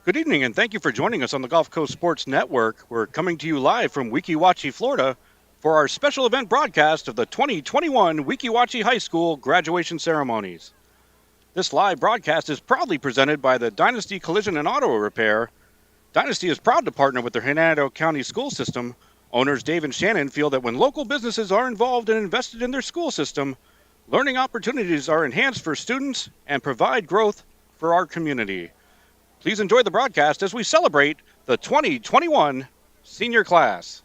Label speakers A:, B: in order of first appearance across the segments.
A: Good evening, and thank you for joining us on the Gulf Coast Sports Network. We're coming to you live from Weeki, Wachee, Florida, for our special event broadcast of the 2021 Weeki Wachee High School graduation ceremonies. This live broadcast is proudly presented by the Dynasty Collision and Auto Repair. Dynasty is proud to partner with the Hernando County School System. Owners Dave and Shannon feel that when local businesses are involved and invested in their school system, learning opportunities are enhanced for students and provide growth for our community. Please enjoy the broadcast as we celebrate the 2021 senior class.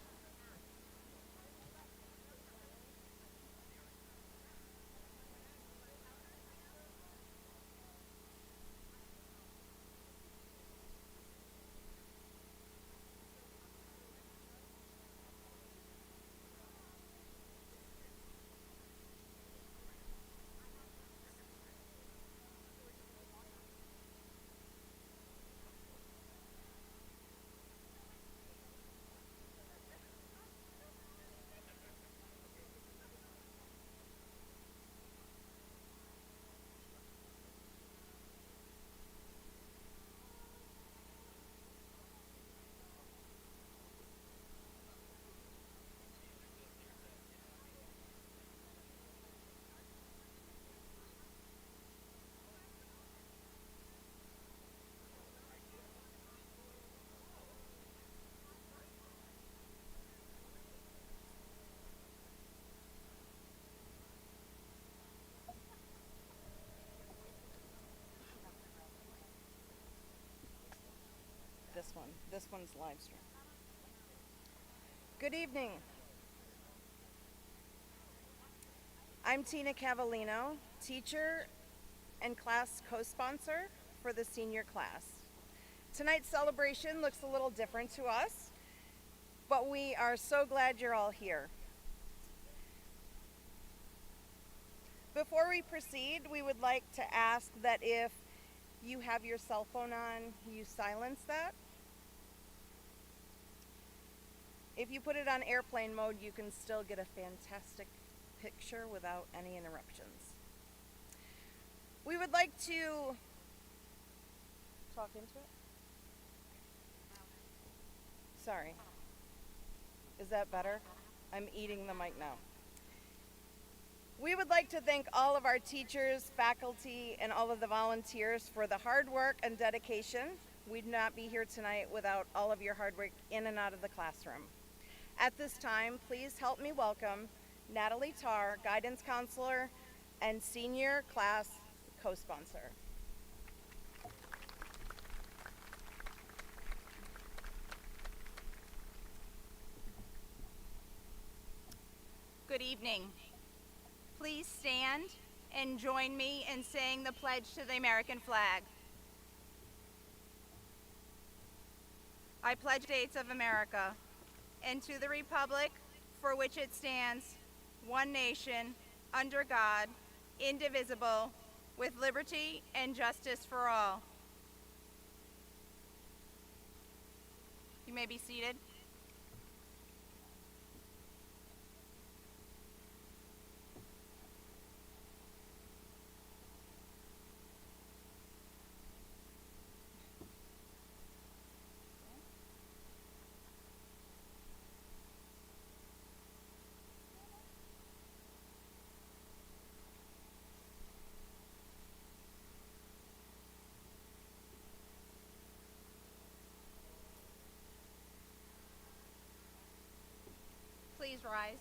B: This one's live stream. Good evening. I'm Tina Cavallino, teacher and class co-sponsor for the senior class. Tonight's celebration looks a little different to us, but we are so glad you're all here. Before we proceed, we would like to ask that if you have your cell phone on, you silence that. If you put it on airplane mode, you can still get a fantastic picture without any interruptions. We would like to talk into it. Sorry. Is that better? I'm eating the mic now. We would like to thank all of our teachers, faculty, and all of the volunteers for the hard work and dedication. We'd not be here tonight without all of your hard work in and out of the classroom. At this time, please help me welcome Natalie Tarr, guidance counselor and senior class co-sponsor.
C: Good evening. Please stand and join me in saying the pledge to the American flag. I pledge the States of America and to the republic for which it stands, one nation, under God, indivisible, with liberty and justice for all. You may be seated. Please rise.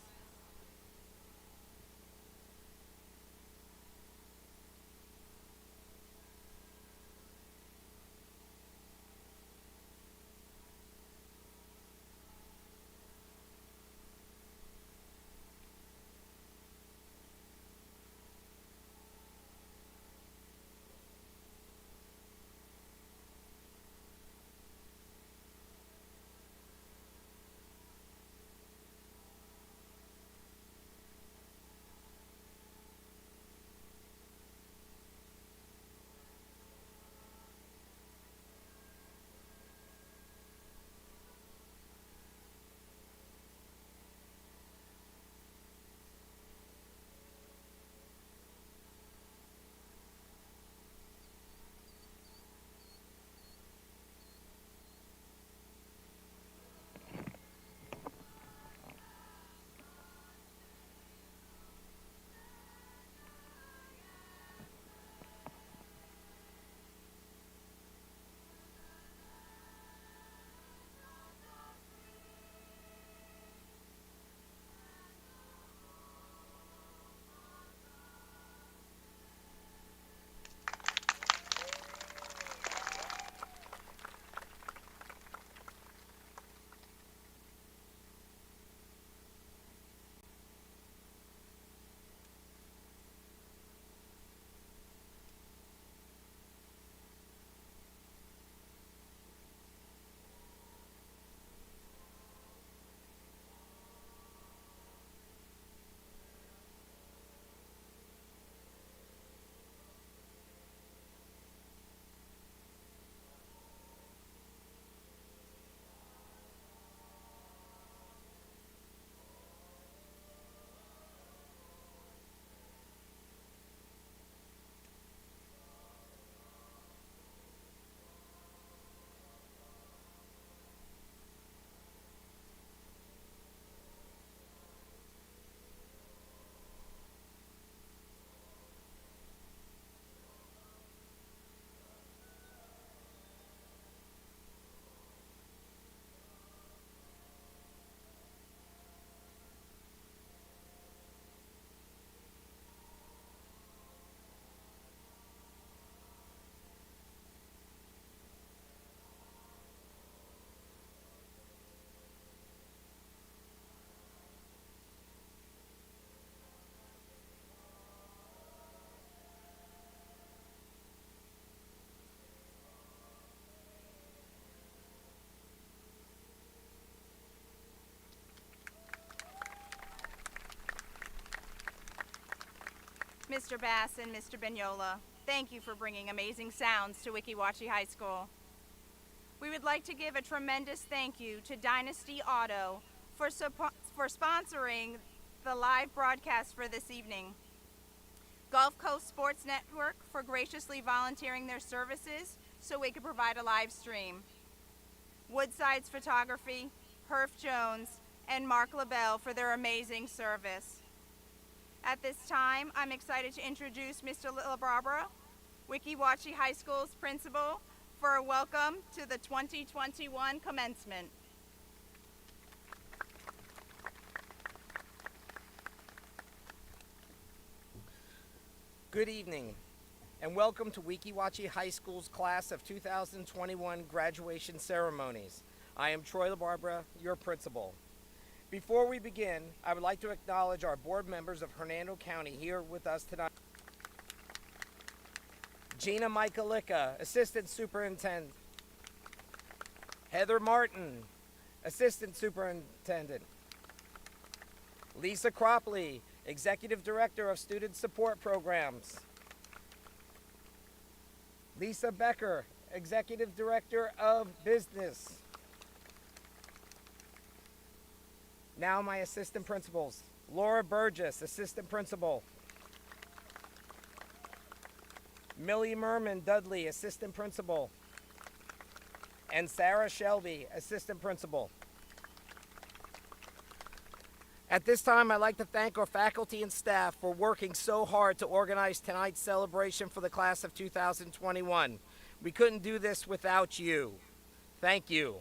C: Mr. Bass and Mr. Bagnola, thank you for bringing amazing sounds to Wachee High School. We would like to give a tremendous thank you to Dynasty Auto for sponsoring the live broadcast for this evening. Gulf Coast Sports Network for graciously volunteering their services so we could provide a live stream. Woodside's Photography, Herf Jones, and Mark LaBelle for their amazing service. At this time, I'm excited to introduce Mr. LaBarbera, Wachee High School's principal, for a welcome to the 2021 commencement.
D: Good evening, and welcome to Wachee High School's class of 2021 graduation ceremonies. I am Troy LaBarbera, your principal. Before we begin, I would like to acknowledge our board members of Hernando County here with us tonight. Gina Michaelica, Assistant Superintendent. Heather Martin, Assistant Superintendent. Lisa Cropley, Executive Director of Student Support Programs. Lisa Becker, Executive Director of Business. Now my assistant principals. Laura Burgess, Assistant Principal. Millie Merman Dudley, Assistant Principal. And Sarah Shelby, Assistant Principal. At this time, I'd like to thank our faculty and staff for working so hard to organize tonight's celebration for the class of 2021. We couldn't do this without you. Thank you.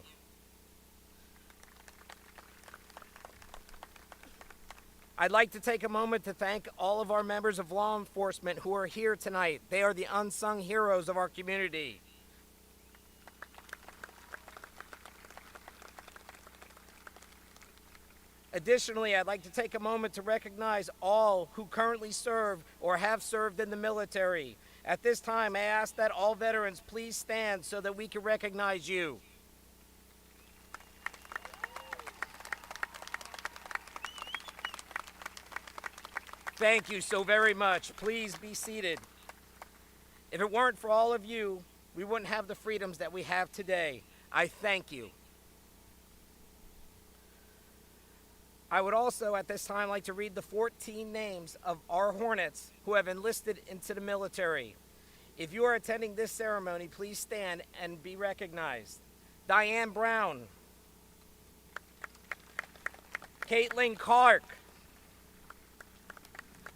D: I'd like to take a moment to thank all of our members of law enforcement who are here tonight. They are the unsung heroes of our community. Additionally, I'd like to take a moment to recognize all who currently serve or have served in the military. At this time, I ask that all veterans please stand so that we can recognize you. Thank you so very much. Please be seated. If it weren't for all of you, we wouldn't have the freedoms that we have today. I thank you. I would also at this time like to read the 14 names of our Hornets who have enlisted into the military. If you are attending this ceremony, please stand and be recognized. Diane Brown. Caitlin Clark.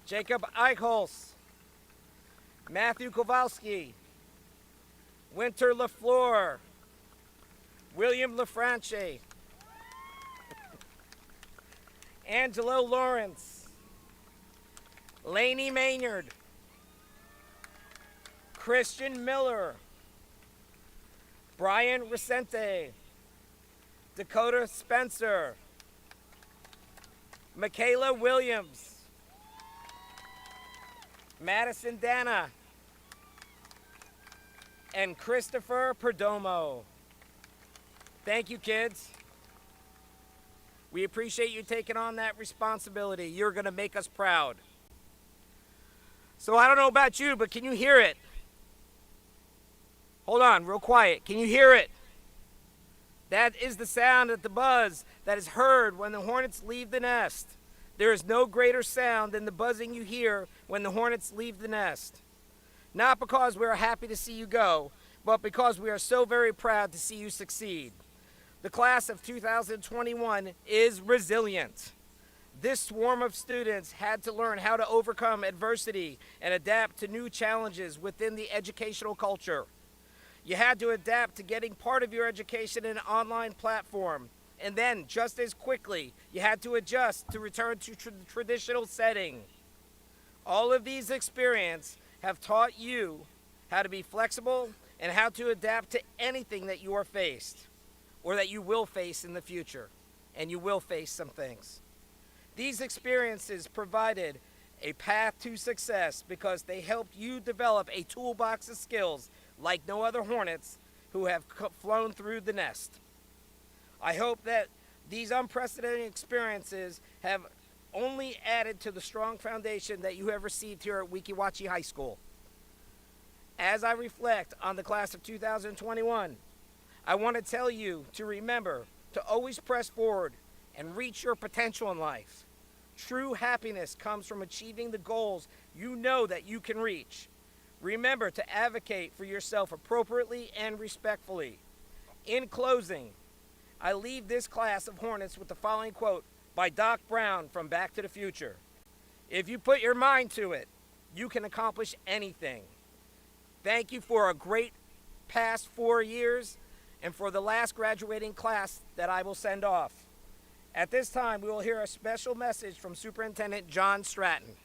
D: Jacob Eichholz. Matthew Kowalski. Winter LaFleur. William LaFranche. Angelo Lawrence. Lainey Maynard. Christian Miller. Brian Recente. Dakota Spencer. Michaela Williams. Madison Dana. And Christopher Perdomo. Thank you, kids. We appreciate you taking on that responsibility. You're going to make us proud. So I don't know about you, but can you hear it? Hold on, real quiet. Can you hear it? That is the sound of the buzz that is heard when the hornets leave the nest. There is no greater sound than the buzzing you hear when the hornets leave the nest. Not because we are happy to see you go, but because we are so very proud to see you succeed. The class of 2021 is resilient. This swarm of students had to learn how to overcome adversity and adapt to new challenges within the educational culture. You had to adapt to getting part of your education in an online platform. And then, just as quickly, you had to adjust to return to traditional setting. All of these experiences have taught you how to be flexible and how to adapt to anything that you are faced or that you will face in the future. And you will face some things. These experiences provided a path to success because they helped you develop a toolbox of skills like no other hornets who have flown through the nest. I hope that these unprecedented experiences have only added to the strong foundation that you have received here at Wachee High School. As I reflect on the class of 2021, I want to tell you to remember to always press forward and reach your potential in life. True happiness comes from achieving the goals you know that you can reach. Remember to advocate for yourself appropriately and respectfully. In closing, I leave this class of Hornets with the following quote by Doc Brown from Back to the Future. If you put your mind to it, you can accomplish anything. Thank you for a great past 4 years and for the last graduating class that I will send off. At this time, we will hear a special message from Superintendent John Stratton.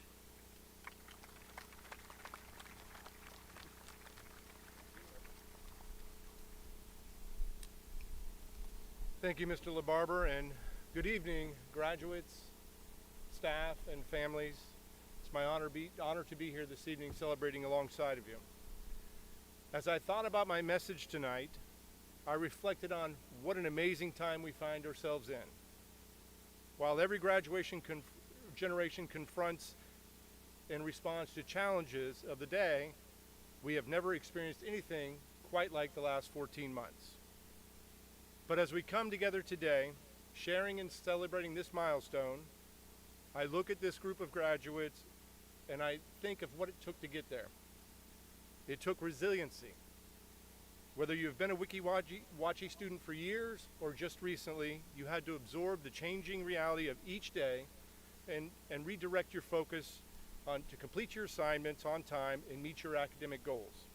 E: Thank you, Mr. LaBarber, and good evening, graduates, staff, and families. It's my honor to be here this evening celebrating alongside of you. As I thought about my message tonight, I reflected on what an amazing time we find ourselves in. While every graduation generation confronts and responds to challenges of the day, we have never experienced anything quite like the last 14 months. But as we come together today, sharing and celebrating this milestone, I look at this group of graduates and I think of what it took to get there. It took resiliency. Whether you've been a Wachee student for years or just recently, you had to absorb the changing reality of each day and redirect your focus to complete your assignments on time and meet your academic goals.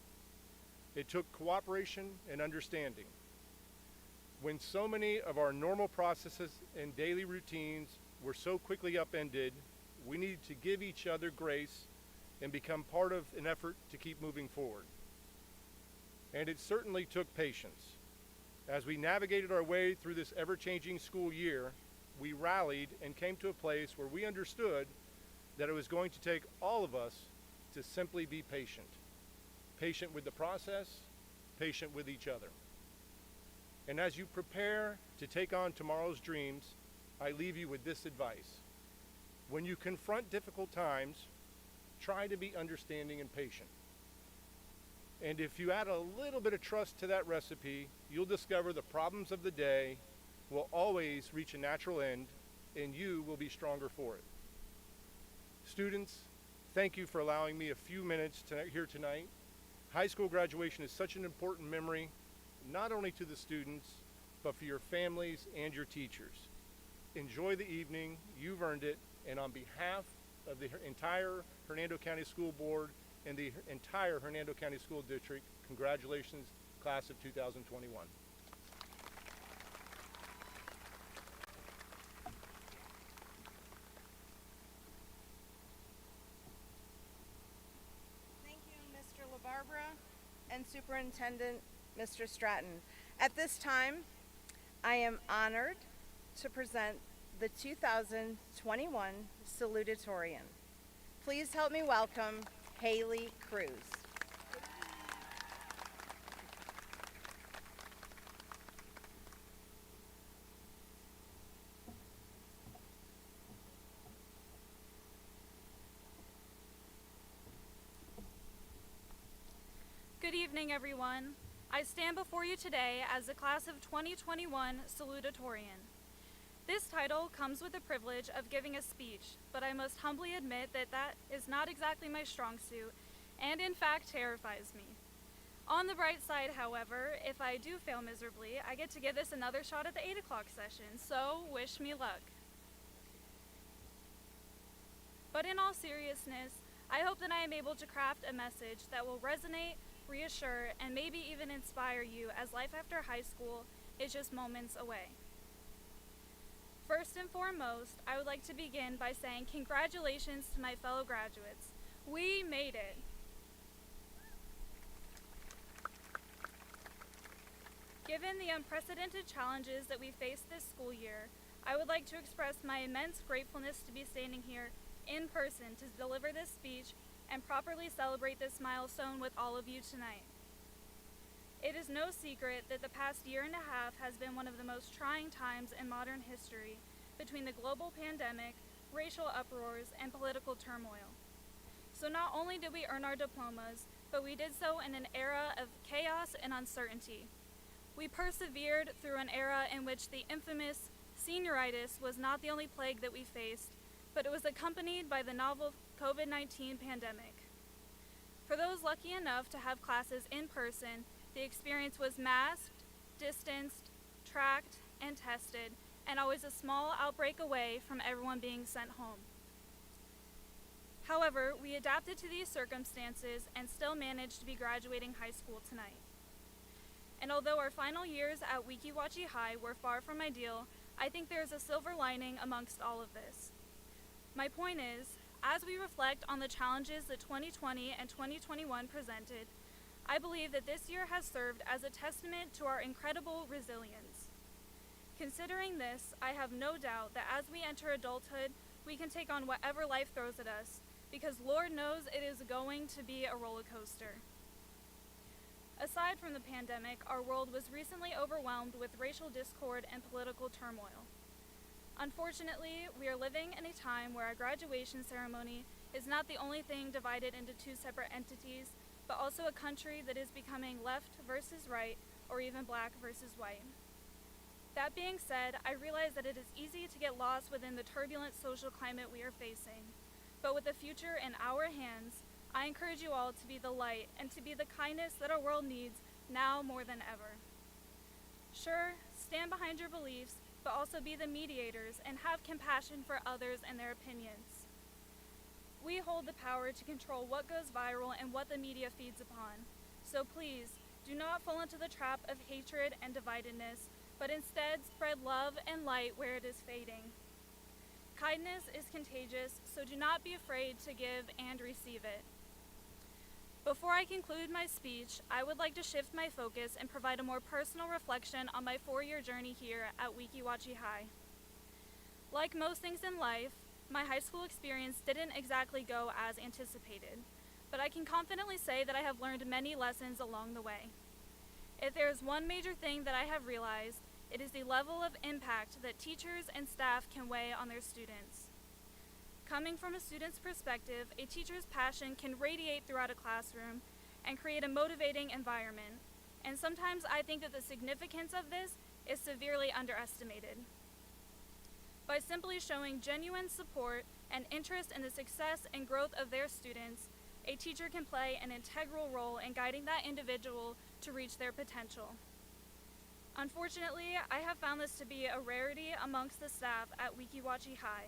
E: It took cooperation and understanding. When so many of our normal processes and daily routines were so quickly upended, we needed to give each other grace and become part of an effort to keep moving forward. And it certainly took patience. As we navigated our way through this ever-changing school year, we rallied and came to a place where we understood that it was going to take all of us to simply be patient. Patient with the process, patient with each other. And as you prepare to take on tomorrow's dreams, I leave you with this advice. When you confront difficult times, try to be understanding and patient. And if you add a little bit of trust to that recipe, you'll discover the problems of the day will always reach a natural end, and you will be stronger for it. Students, thank you for allowing me a few minutes here tonight. High school graduation is such an important memory, not only to the students, but for your families and your teachers. Enjoy the evening, you've earned it, and on behalf of the entire Hernando County School Board and the entire Hernando County School District, congratulations, class of 2021.
B: Thank you, Mr. LaBarbera and Superintendent Mr. Stratton. At this time, I am honored to present the 2021 Salutatorian. Please help me welcome Haley Cruz.
F: Good evening, everyone. I stand before you today as the class of 2021 Salutatorian. This title comes with the privilege of giving a speech, but I must humbly admit that that is not exactly my strong suit, and in fact terrifies me. On the bright side, however, if I do fail miserably, I get to give this another shot at the 8 o'clock session, so wish me luck. But in all seriousness, I hope that I am able to craft a message that will resonate, reassure, and maybe even inspire you as life after high school is just moments away. First and foremost, I would like to begin by saying congratulations to my fellow graduates. We made it. Given the unprecedented challenges that we faced this school year, I would like to express my immense gratefulness to be standing here in person to deliver this speech and properly celebrate this milestone with all of you tonight. It is no secret that the past year and a half has been one of the most trying times in modern history between the global pandemic, racial uproars, and political turmoil. So not only did we earn our diplomas, but we did so in an era of chaos and uncertainty. We persevered through an era in which the infamous senioritis was not the only plague that we faced, but it was accompanied by the novel COVID-19 pandemic. For those lucky enough to have classes in person, the experience was masked, distanced, tracked, and tested, and always a small outbreak away from everyone being sent home. However, we adapted to these circumstances and still managed to be graduating high school tonight. And although our final years at Wachee High were far from ideal, I think there is a silver lining amongst all of this. My point is, as we reflect on the challenges that 2020 and 2021 presented, I believe that this year has served as a testament to our incredible resilience. Considering this, I have no doubt that as we enter adulthood, we can take on whatever life throws at us, because Lord knows it is going to be a roller coaster. Aside from the pandemic, our world was recently overwhelmed with racial discord and political turmoil. Unfortunately, we are living in a time where our graduation ceremony is not the only thing divided into two separate entities, but also a country that is becoming left versus right, or even black versus white. That being said, I realize that it is easy to get lost within the turbulent social climate we are facing. But with the future in our hands, I encourage you all to be the light and to be the kindness that our world needs now more than ever. Sure, stand behind your beliefs, but also be the mediators and have compassion for others and their opinions. We hold the power to control what goes viral and what the media feeds upon. So please, do not fall into the trap of hatred and dividedness, but instead spread love and light where it is fading. Kindness is contagious, so do not be afraid to give and receive it. Before I conclude my speech, I would like to shift my focus and provide a more personal reflection on my 4-year journey here at Wachee High. Like most things in life, my high school experience didn't exactly go as anticipated, but I can confidently say that I have learned many lessons along the way. If there is one major thing that I have realized, it is the level of impact that teachers and staff can weigh on their students. Coming from a student's perspective, a teacher's passion can radiate throughout a classroom and create a motivating environment, and sometimes I think that the significance of this is severely underestimated. By simply showing genuine support and interest in the success and growth of their students, a teacher can play an integral role in guiding that individual to reach their potential. Unfortunately, I have found this to be a rarity amongst the staff at Wachee High.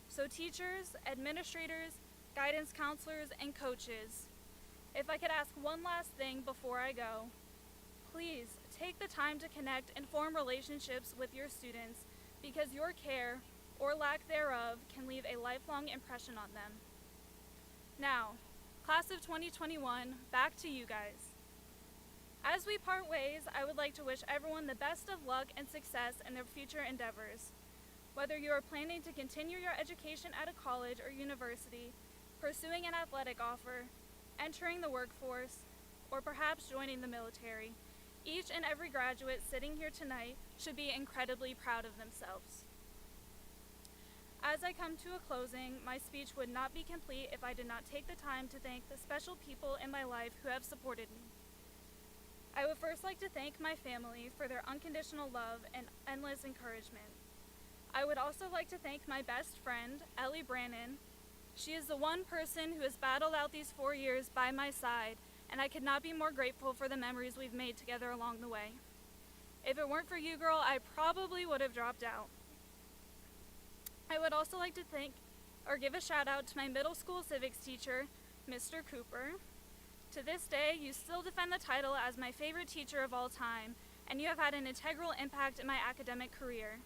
F: So teachers, administrators, guidance counselors, and coaches, if I could ask one last thing before I go, please take the time to connect and form relationships with your students, because your care, or lack thereof, can leave a lifelong impression on them. Now, class of 2021, back to you guys. As we part ways, I would like to wish everyone the best of luck and success in their future endeavors. Whether you are planning to continue your education at a college or university, pursuing an athletic offer, entering the workforce, or perhaps joining the military, each and every graduate sitting here tonight should be incredibly proud of themselves. As I come to a closing, my speech would not be complete if I did not take the time to thank the special people in my life who have supported me. I would first like to thank my family for their unconditional love and endless encouragement. I would also like to thank my best friend, Ellie Brannon. She is the one person who has battled out these 4 years by my side, and I could not be more grateful for the memories we've made together along the way. If it weren't for you, girl, I probably would have dropped out. I would also like to give a shout out to my middle school civics teacher, Mr. Cooper. To this day, you still defend the title as my favorite teacher of all time, and you have had an integral impact in my academic career.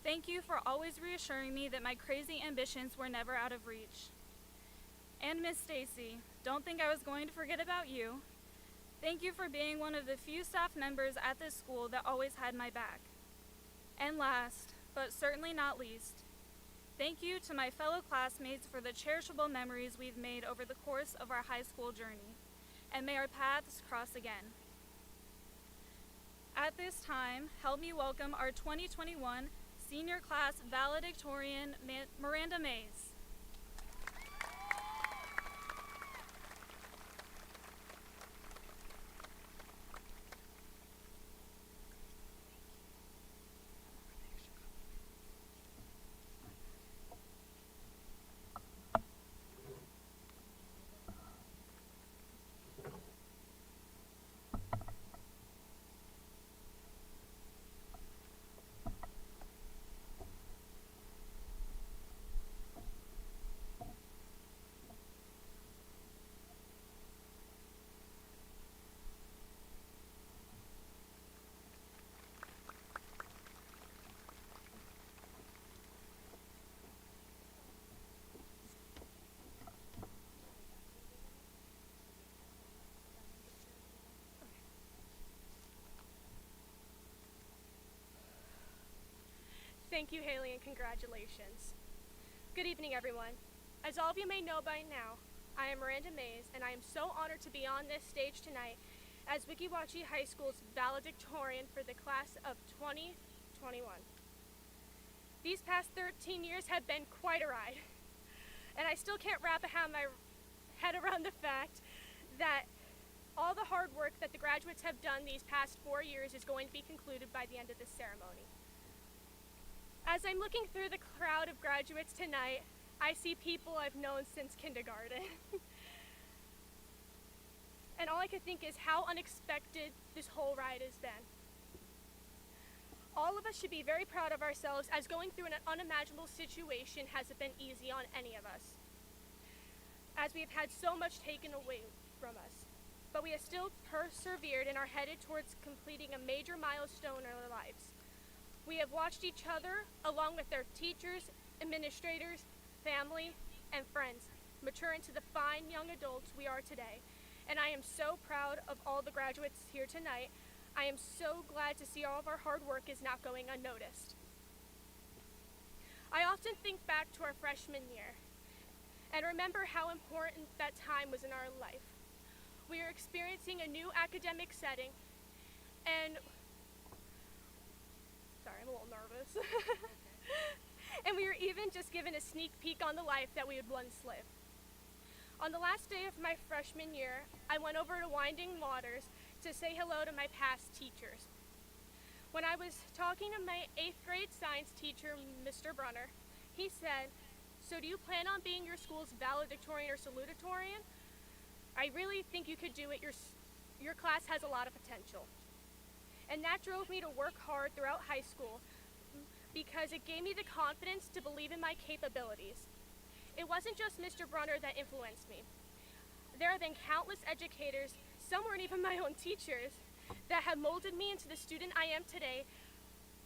F: Thank you for always reassuring me that my crazy ambitions were never out of reach. And Miss Stacy, don't think I was going to forget about you. Thank you for being one of the few staff members at this school that always had my back. And last, but certainly not least, thank you to my fellow classmates for the cherishable memories we've made over the course of our high school journey, and may our paths cross again. At this time, help me welcome our 2021 senior class valedictorian Miranda Mays.
G: Thank you, Haley, and congratulations. Good evening, everyone. As all of you may know by now, I am Miranda Mays, and I am so honored to be on this stage tonight as Wachee High School's valedictorian for the class of 2021. These past 13 years have been quite a ride, and I still can't wrap my head around the fact that all the hard work that the graduates have done these past 4 years is going to be concluded by the end of this ceremony. As I'm looking through the crowd of graduates tonight, I see people I've known since kindergarten. And all I could think is how unexpected this whole ride has been. All of us should be very proud of ourselves, as going through an unimaginable situation hasn't been easy on any of us, as we have had so much taken away from us. But we have still persevered and are headed towards completing a major milestone in our lives. We have watched each other, along with their teachers, administrators, family, and friends, mature into the fine young adults we are today. And I am so proud of all the graduates here tonight. I am so glad to see all of our hard work is not going unnoticed. I often think back to our freshman year and remember how important that time was in our life. We are experiencing a new academic setting, and sorry, I'm a little nervous. And we were even just given a sneak peek on the life that we would once live. On the last day of my freshman year, I went over to Winding Waters to say hello to my past teachers. When I was talking to my 8th grade science teacher, Mr. Brunner, he said, "So do you plan on being your school's valedictorian or salutatorian? I really think you could do it. Your class has a lot of potential." And that drove me to work hard throughout high school because it gave me the confidence to believe in my capabilities. It wasn't just Mr. Brunner that influenced me. There have been countless educators, some weren't even my own teachers, that have molded me into the student I am today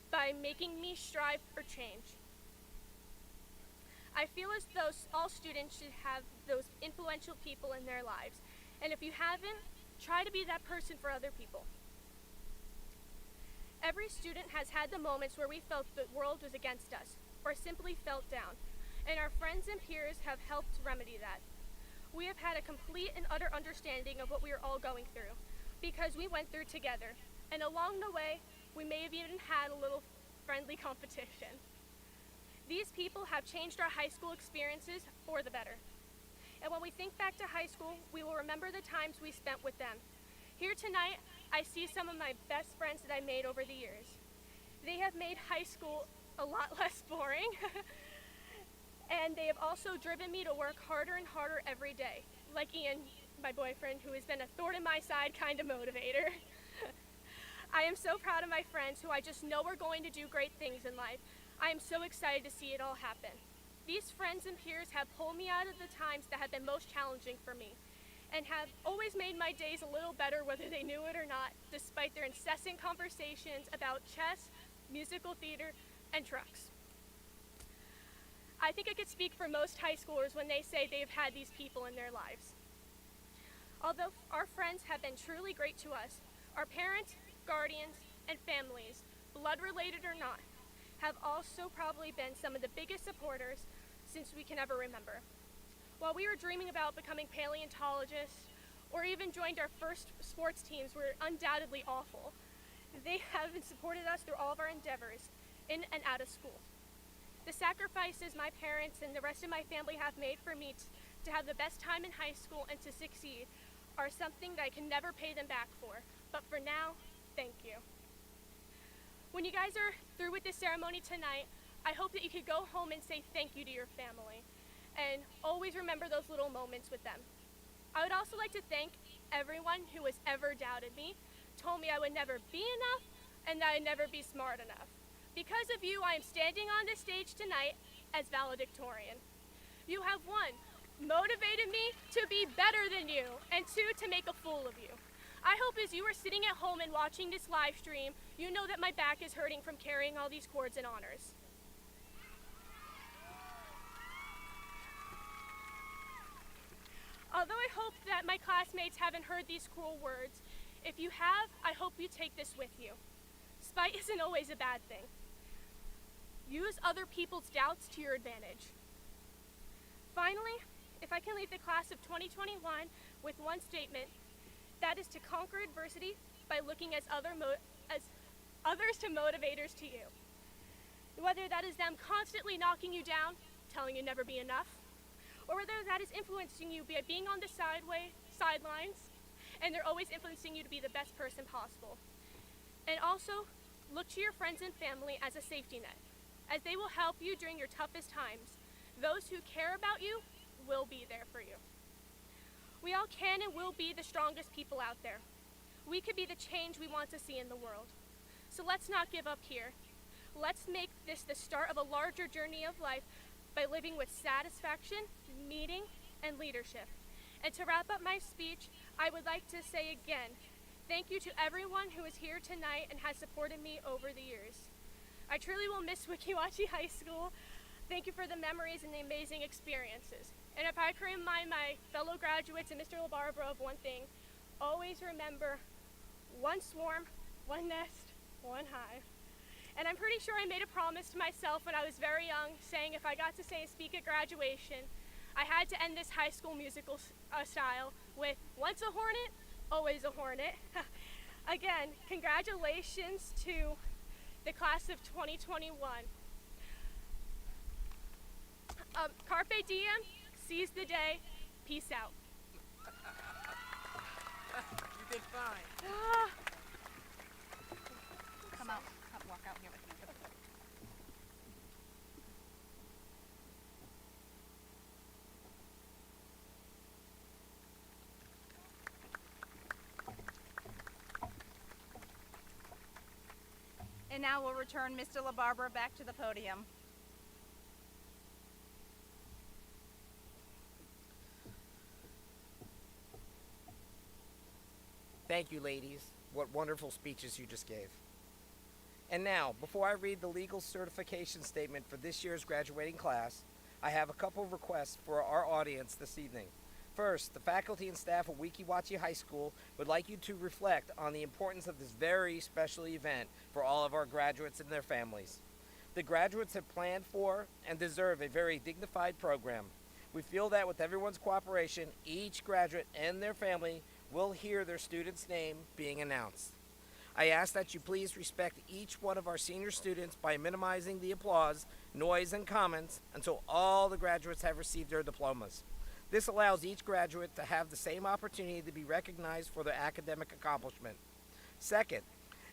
G: by making me strive for change. I feel as though all students should have those influential people in their lives. And if you haven't, try to be that person for other people. Every student has had the moments where we felt the world was against us, or simply felt down, and our friends and peers have helped remedy that. We have had a complete and utter understanding of what we are all going through, because we went through together, and along the way, we may have even had a little friendly competition. These people have changed our high school experiences for the better. And when we think back to high school, we will remember the times we spent with them. Here tonight, I see some of my best friends that I made over the years. They have made high school a lot less boring, and they have also driven me to work harder and harder every day, like Ian, my boyfriend, who has been a thorn in my side kind of motivator. I am so proud of my friends who I just know are going to do great things in life. I am so excited to see it all happen. These friends and peers have pulled me out of the times that have been most challenging for me, and have always made my days a little better whether they knew it or not, despite their incessant conversations about chess, musical theater, and trucks. I think I could speak for most high schoolers when they say they've had these people in their lives. Although our friends have been truly great to us, our parents, guardians, and families, blood related or not, have also probably been some of the biggest supporters since we can ever remember. While we were dreaming about becoming paleontologists, or even joined our first sports teams were undoubtedly awful, they have supported us through all of our endeavors. in and out of school. The sacrifices my parents and the rest of my family have made for me to have the best time in high school and to succeed are something that I can never pay them back for. But for now, thank you. When you guys are through with this ceremony tonight, I hope that you could go home and say thank you to your family and always remember those little moments with them. I would also like to thank everyone who has ever doubted me, told me I would never be enough, and that I'd never be smart enough. Because of you, I am standing on this stage tonight as valedictorian. You have, one, motivated me to be better than you, and two, to make a fool of you. I hope as you are sitting at home and watching this live stream, you know that my back is hurting from carrying all these cords and honors. Although I hope that my classmates haven't heard these cruel words, if you have, I hope you take this with you. Spite isn't always a bad thing. Use other people's doubts to your advantage. Finally, if I can leave the class of 2021 with one statement, that is to conquer adversity by looking as others to motivators to you. Whether that is them constantly knocking you down, telling you never be enough, or whether that is influencing you by being on the sidelines, and they're always influencing you to be the best person possible. And also, look to your friends and family as a safety net, as they will help you during your toughest times. Those who care about you will be there for you. We all can and will be the strongest people out there. We could be the change we want to see in the world. So let's not give up here. Let's make this the start of a larger journey of life by living with satisfaction, meaning, and leadership. And to wrap up my speech, I would like to say again, thank you to everyone who is here tonight and has supported me over the years. I truly will miss Wachee High School. Thank you for the memories and the amazing experiences. And if I could remind my fellow graduates and Mr. LaBarbera of one thing, always remember, one swarm, one nest, one hive. And I'm pretty sure I made a promise to myself when I was very young, saying if I got to say and speak at graduation, I had to end this high school musical style with once a hornet, always a hornet. Again, congratulations to the class of 2021. Carpe diem, seize the day, peace out.
D: You did fine.
B: Come out, walk out here with me.
C: And now we'll return Mr. LaBarbera back to the podium.
D: Thank you, ladies. What wonderful speeches you just gave. And now, before I read the legal certification statement for this year's graduating class, I have a couple of requests for our audience this evening. First, the faculty and staff of Wachee High School would like you to reflect on the importance of this very special event for all of our graduates and their families. The graduates have planned for and deserve a very dignified program. We feel that with everyone's cooperation, each graduate and their family will hear their student's name being announced. I ask that you please respect each one of our senior students by minimizing the applause, noise, and comments until all the graduates have received their diplomas. This allows each graduate to have the same opportunity to be recognized for their academic accomplishment. Second,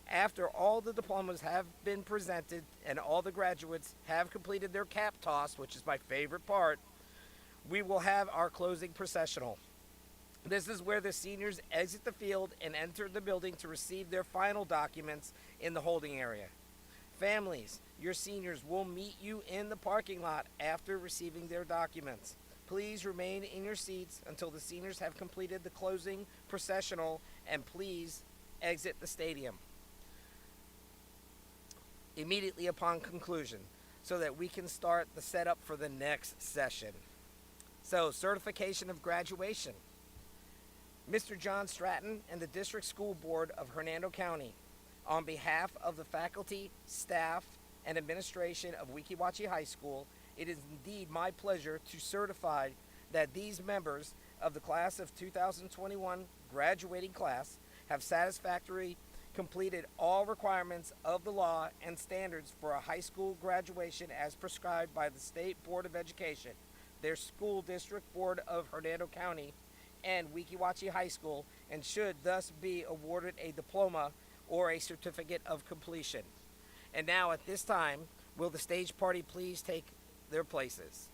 D: after all the diplomas have been presented and all the graduates have completed their cap toss, which is my favorite part, we will have our closing processional. This is where the seniors exit the field and enter the building to receive their final documents in the holding area. Families, your seniors will meet you in the parking lot after receiving their documents. Please remain in your seats until the seniors have completed the closing processional, and please exit the stadium immediately upon conclusion so that we can start the setup for the next session. So, certification of graduation. Mr. John Stratton and the District School Board of Hernando County, on behalf of the faculty, staff, and administration of Wachee High School, it is indeed my pleasure to certify that these members of the class of 2021 graduating class have satisfactorily completed all requirements of the law and standards for a high school graduation as prescribed by the State Board of Education, their school district board of Hernando County, and Wachee High School, and should thus be awarded a diploma or a certificate of completion. And now at this time, will the stage party please take their places?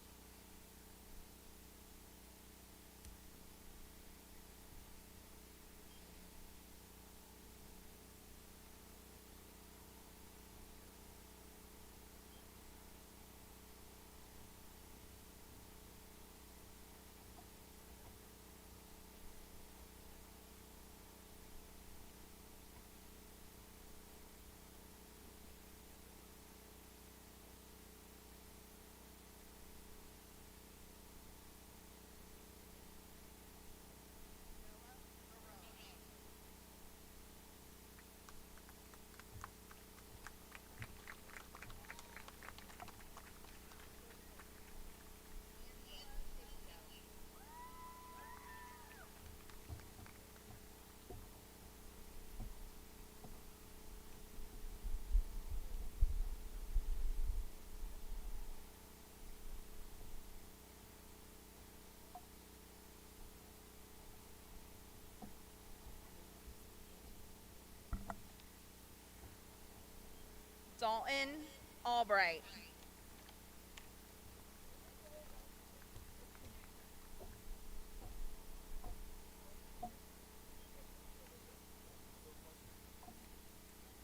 C: Dalton Albright.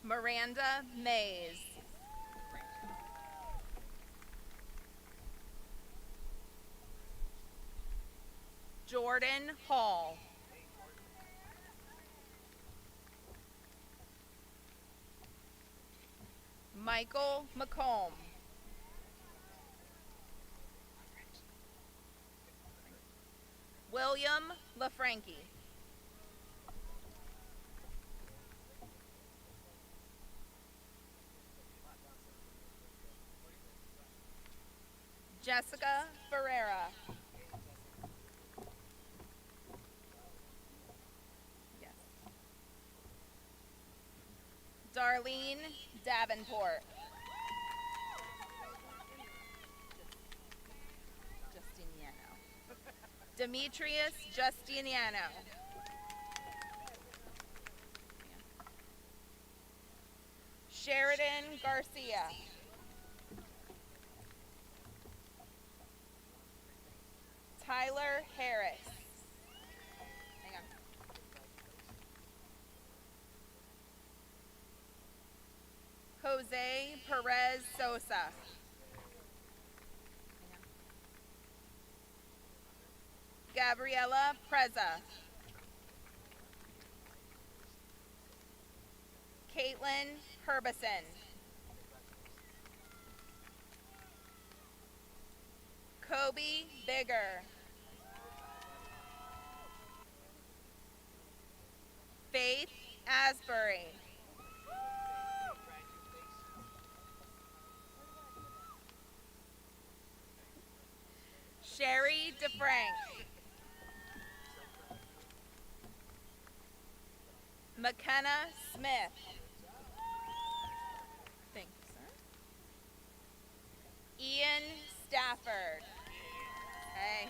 C: Miranda Mays. Jordan Hall. Michael McComb. William LaFranchi. Jessica Ferreira. Yes. Darlene Davenport. Justiniano. Demetrius Justiniano. Sheridan Garcia. Tyler Harris. Hang on. Jose Perez Sosa. Gabriela Preza. Caitlin Herbison. Kobe Bigger. Faith Asbury. Sherry DeFrank. McKenna Smith. Thank you, sir. Ian Stafford. Hey.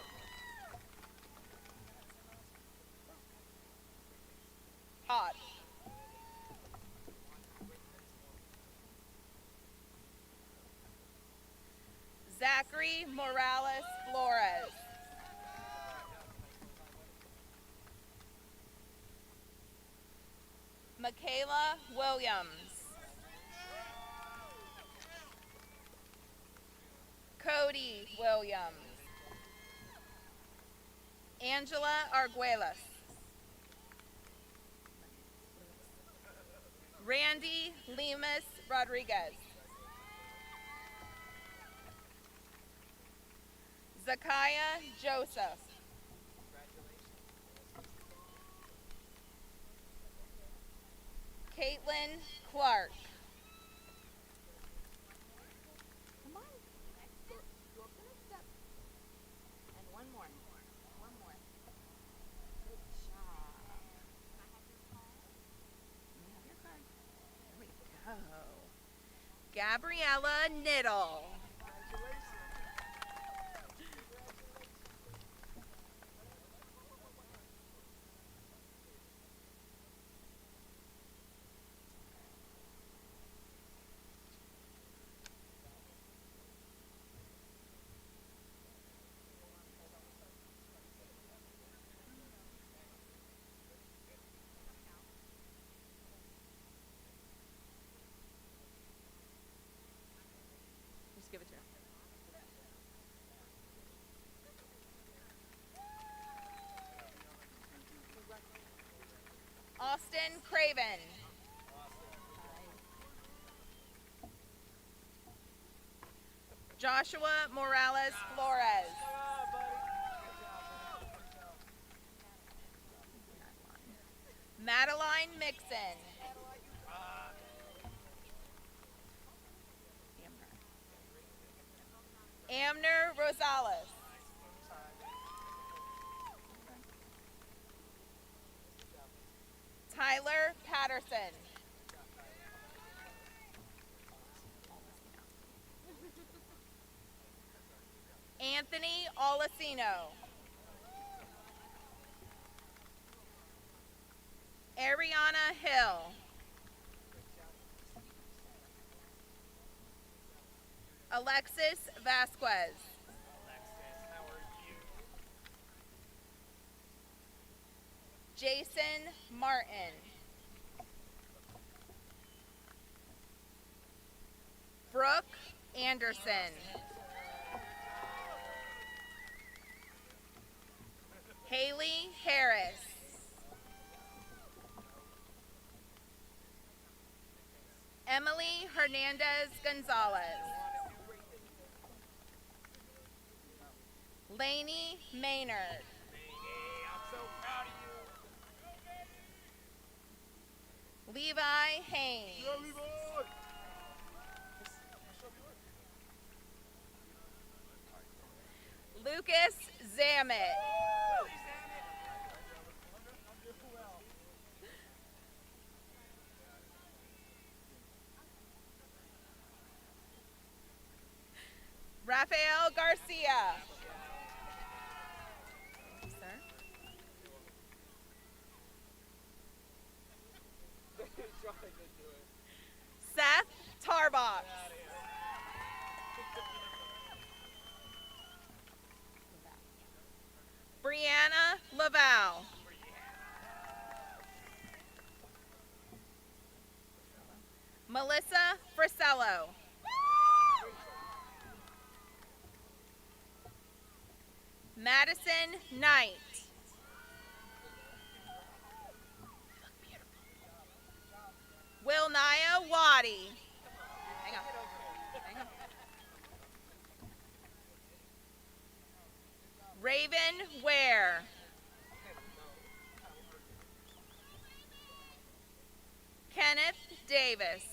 C: Hot. Zachary Morales Flores. Michaela Williams. Cody Williams. Angela Arguelles. Randy Lemus Rodriguez. Zakiah Joseph. Caitlin Clark. Come on. Go up the next step. And one more. One more. Good job. Can I have your card? You have your card. Gabriella Niddle. Just give it to her. Austin Craven. Joshua Morales Flores. Madeline Mixon. Amner Rosales. Tyler Patterson. Anthony Olasino. Ariana Hill. Alexis Vasquez. Jason Martin. Brooke Anderson. Haley Harris. Emily Hernandez Gonzalez. Lainey Maynard. Levi Haynes. Lucas Zamet. Rafael Garcia. Thank you, sir. Seth Tarbox. Brianna Laval. Melissa Frisello. Madison Knight. Will Naya Waddy. Hang on. Hang on. Raven Ware. Kenneth Davis.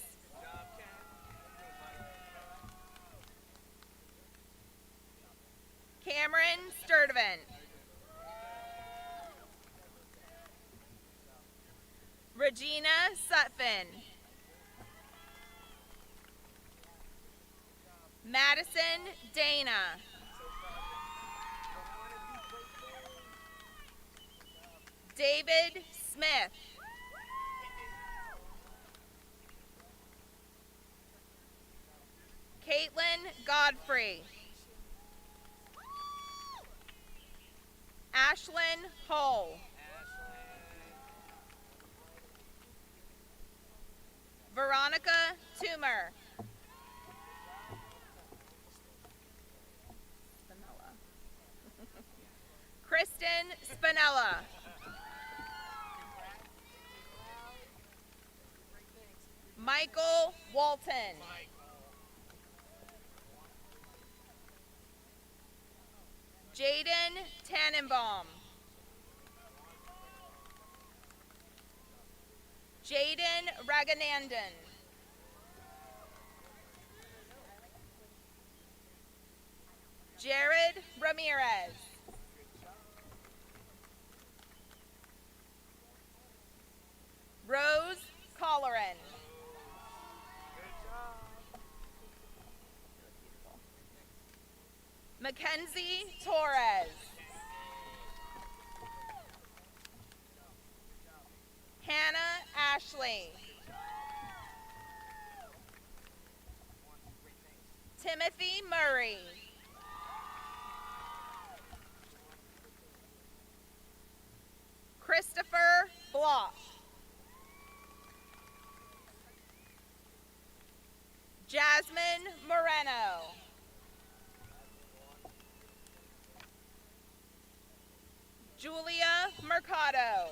C: Cameron Sturdivant. Regina Sutphin. Madison Dana. David Smith. Caitlin Godfrey. Ashlyn Hull. Veronica Toomer. Spinella. Kristen Spinella. Michael Walton. Jaden Tannenbaum. Jaden Raganandan. Jared Ramirez. Rose Colleran. Mackenzie Torres. Hannah Ashley. Timothy Murray. Christopher Block. Jasmine Moreno. Julia Mercado.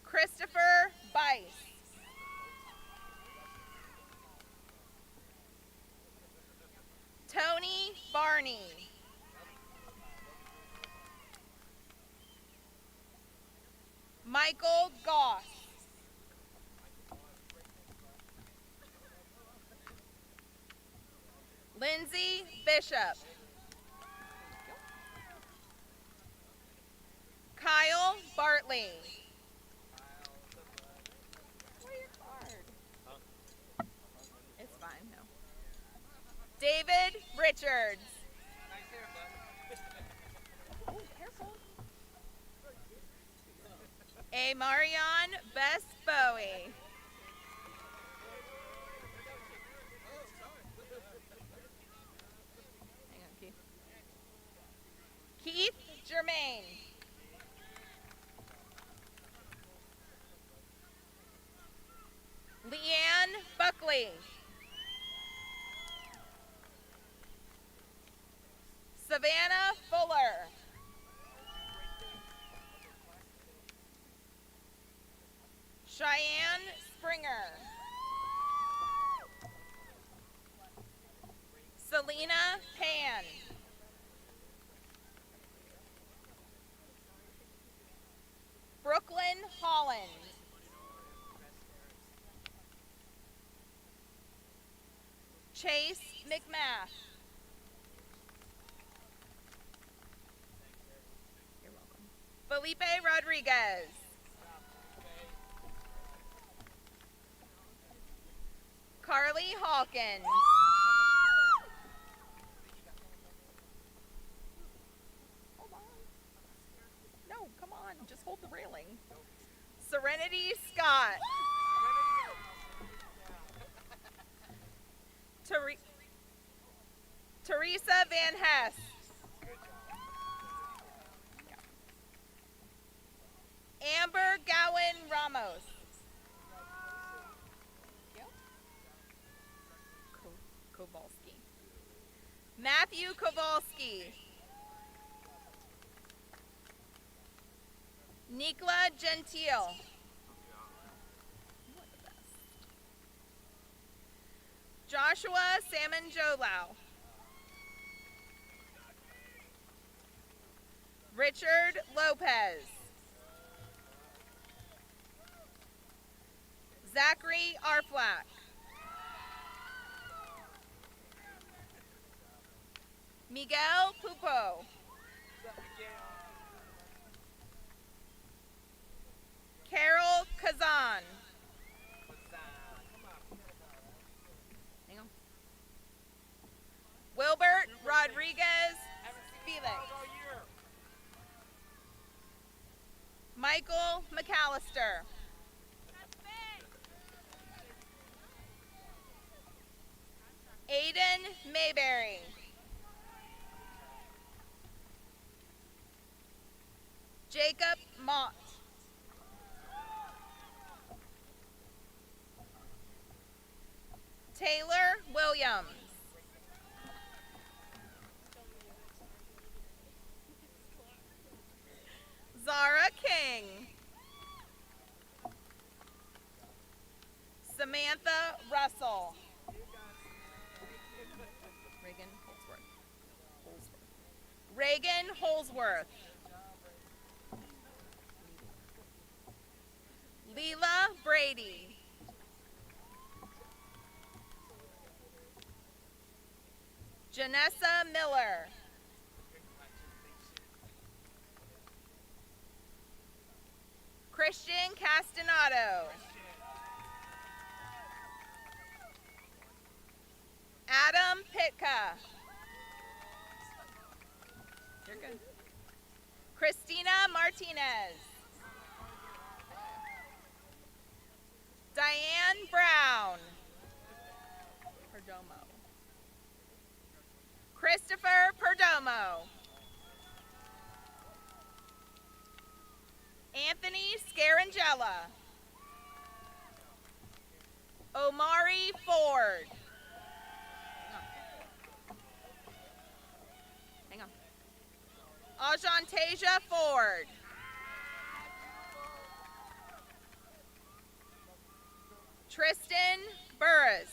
C: Christopher Bice. Tony Barney. Michael Goss. Lindsay Bishop. Kyle Bartley. Where's your card? It's fine, no. David Richards. Oh, careful. A Marion Best Bowie. Hang on, Keith. Keith Germain. Leanne Buckley. Savannah Fuller. Cheyenne Springer. Selena Pan. Brooklyn Holland. Chase McMath. You're welcome. Felipe Rodriguez. Carly Hawkins. Hold on. No, come on. Just hold the railing. Serenity Scott. Teresa Van Hess. Amber Gowan Ramos. Kowalski. Matthew Kowalski. Nikla Gentile. Joshua Salmon Jolau. Richard Lopez. Zachary Arflack. Miguel Pupo. Carol Kazan. Hang on. Wilbert Rodriguez Felix. Michael McAllister. Aiden Mayberry. Jacob Mott. Taylor Williams. Zara King. Samantha Russell. Reagan Holsworth. Leela Brady. Janessa Miller. Christian Castanado. Hitka. You're good. Christina Martinez. Diane Brown. Perdomo. Christopher Perdomo. Anthony Scarangella. Omari Ford. Hang on. Ajantasia Ford. Tristan Burris.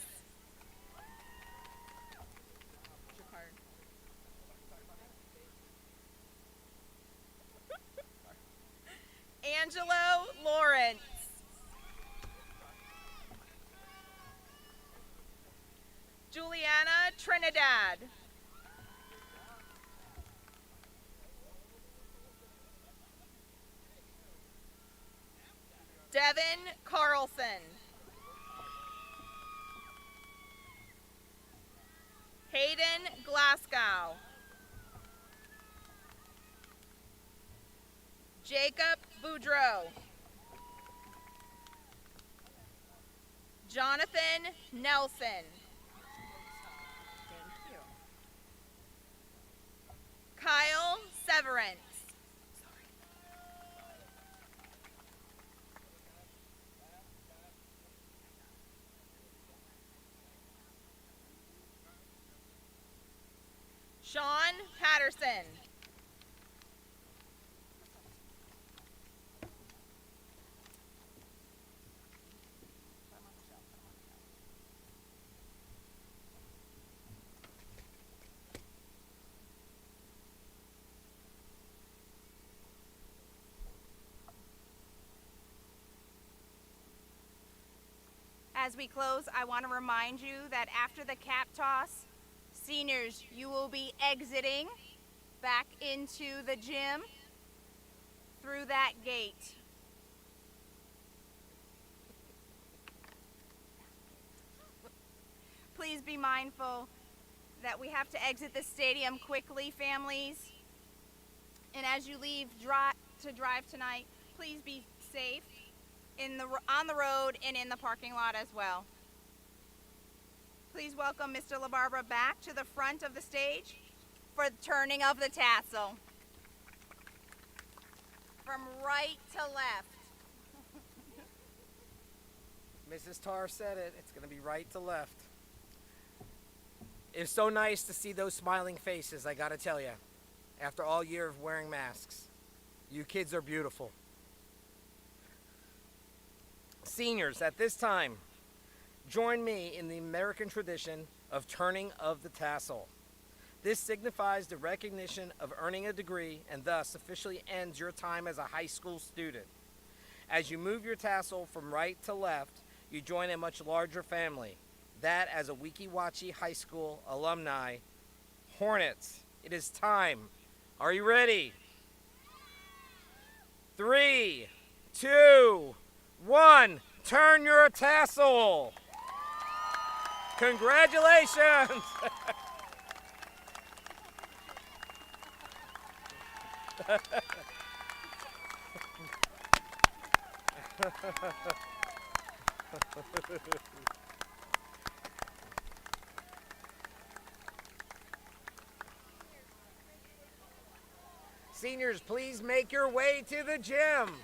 C: Angelo Lawrence. Juliana Trinidad. Devin Carlson. Hayden Glasgow. Jacob Boudreau. Jonathan Nelson. Thank you. Kyle Severance. Sean Patterson. As we close, I want to remind you that after the cap toss, seniors, you will be exiting back into the gym through that gate. Please be mindful that we have to exit the stadium quickly, families. And as you leave to drive tonight, please be safe on the road and in the parking lot as well. Please welcome Mr. LaBarbera back to the front of the stage for the turning of the tassel. From right to left.
D: Mrs. Tarr said it. It's going to be right to left. It's so nice to see those smiling faces, I got to tell you. After all year of wearing masks. You kids are beautiful. Seniors, at this time, join me in the American tradition of turning of the tassel. This signifies the recognition of earning a degree and thus officially ends your time as a high school student. As you move your tassel from right to left, you join a much larger family. That as a Weeki Wachee High School alumni, Hornets, it is time. Are you ready? 3, 2, 1, turn your tassel. Congratulations. Seniors, please make your way to the gym.